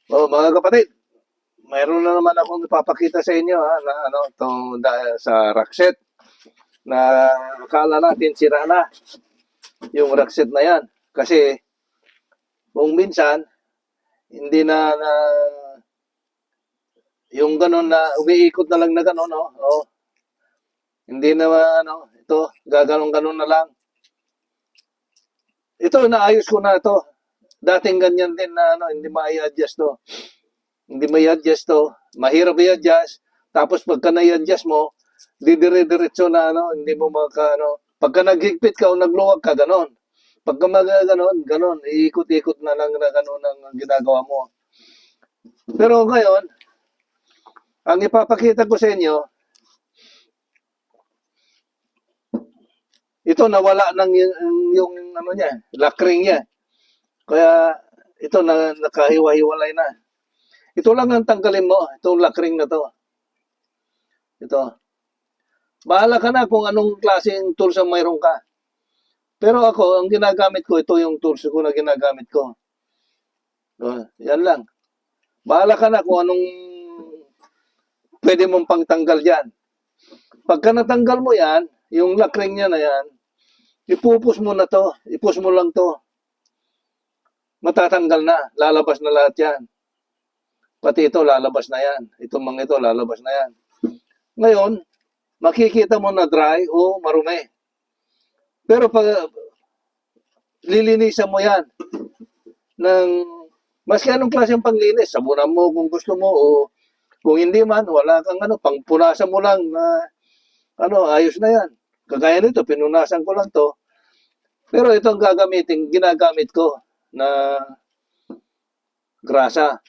Mga kapatid, mayroon na naman akong ipapakita sa inyo na sa Rockset na akala natin sira na yung Rockset na yan. Kasi kung minsan hindi na yung ganun na umiikot na lang na ganun, hindi na ito gaganon-ganon na lang. Ito naayos ko na ito. Dating ganyan din na hindi ma-adjust to. Hindi may adjust to. Mahirap i-adjust. Tapos pagka na-adjust mo, didire-diretso na hindi mo pagka naghigpit ka o nagluwag ka, ganon. Pagka ganon, ganon, iikot-ikot na lang na ganon ang ginagawa mo. Pero ngayon, ang ipapakita ko sa inyo, ito nawala ng yung niya, lakring niya. Kaya ito nakahiwa-hiwalay na. Ito lang ang tanggalin mo, itong lakring na to. Ito. Bahala ka na kung anong klaseng tools ang mayroon ka. Pero ako, ang ginagamit ko, ito yung tools ko na ginagamit ko. Yan lang. Bahala ka na kung anong pwede mong pangtanggal yan. Pagka natanggal mo yan, yung lakring niya na yan, ipupus mo na to. Ipus mo lang to. Matatanggal na. Lalabas na lahat yan. Pati ito, lalabas na yan. Itong mga ito, lalabas na yan. Ngayon, makikita mo na dry o marumi. Pero pag lilinisan mo yan ng maski anong klaseng panglinis, sabunan mo kung gusto mo o kung hindi man, wala kang pangpunasan mo lang na ayos na yan. Kagaya nito, pinunasan ko lang to. Pero ito ang ginagamit ko na grasa.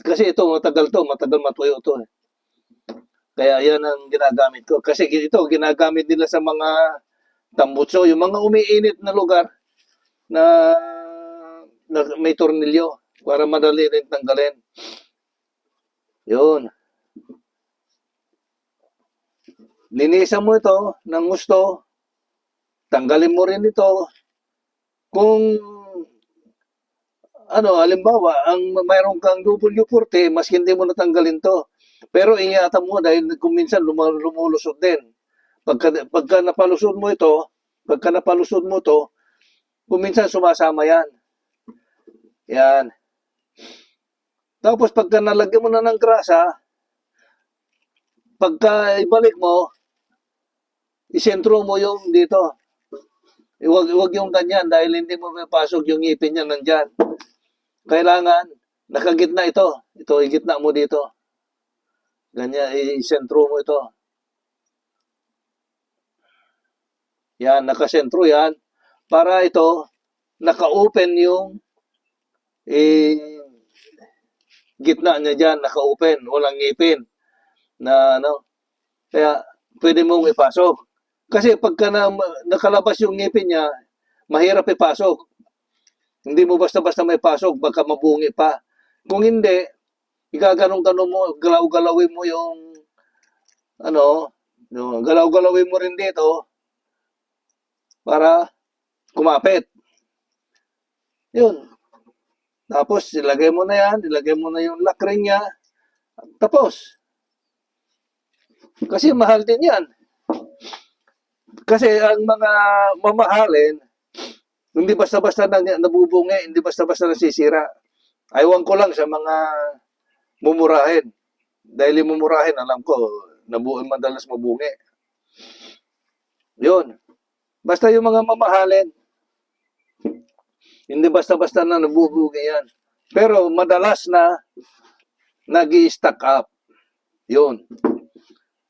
Kasi ito, matagal matuyo to. Kaya yan ang ginagamit ko. Kasi ito, ginagamit nila sa mga tambutso, yung mga umiinit na lugar na may tornilyo para madali rin tanggalin. Yun. Linisan mo ito ng gusto. Tanggalin mo rin ito. Kung halimbawa, mayroon kang W40, mas hindi mo natanggalin to. Pero ingatan mo dahil kung minsan lumulusot din. Pagka napalusot mo ito, kung minsan sumasama yan. Yan. Tapos pagka nalagyan mo na ng grasa, pagka ibalik mo, isentro mo yung dito. Huwag yung ganyan dahil hindi mo mapasok yung ngipin niya nandyan. Kailangan, nakagitna ito. Ito, igitna mo dito. Ganyan, isentro mo ito. Yan, nakasentro yan. Para ito, naka-open yung gitna niya dyan, naka-open, walang ngipin. Kaya, pwede mong ipasok. Kasi pagka nakalabas yung ngipin niya, mahirap ipasok. Hindi mo basta-basta may pasok, baka mabungi pa. Kung hindi, igaganong-ganon mo, galaw-galawin mo yung, galaw-galawin mo rin dito para kumapit. Yun. Tapos, ilagay mo na yan, ilagay mo na yung lakring niya. Tapos. Kasi mahal din yan. Kasi ang mga mamahalin, hindi basta-basta nabubungi, hindi basta-basta nasisira. Aywan ko lang sa mga mumurahin. Dahil yung mumurahin, alam ko, madalas mabungi. Yun. Basta yung mga mamahalin, hindi basta-basta na nabubungi yan. Pero madalas na nag-i-stack up. Yun.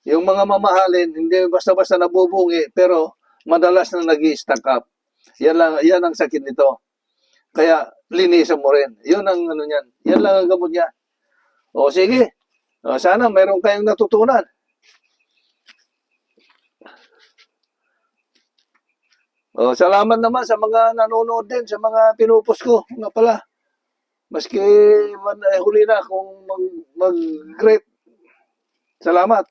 Yung mga mamahalin, hindi basta-basta nabubungi, pero madalas na nag-i-stack up. Yan ang sakit nito. Kaya, linisan mo rin. Yun ang niyan. Yan lang ang gamot niya. O, sige. Sana mayroon kayong natutunan. Salamat naman sa mga nanonood din, sa mga pinupos ko. Nga pala. Maski huli na kung mag-great. Salamat.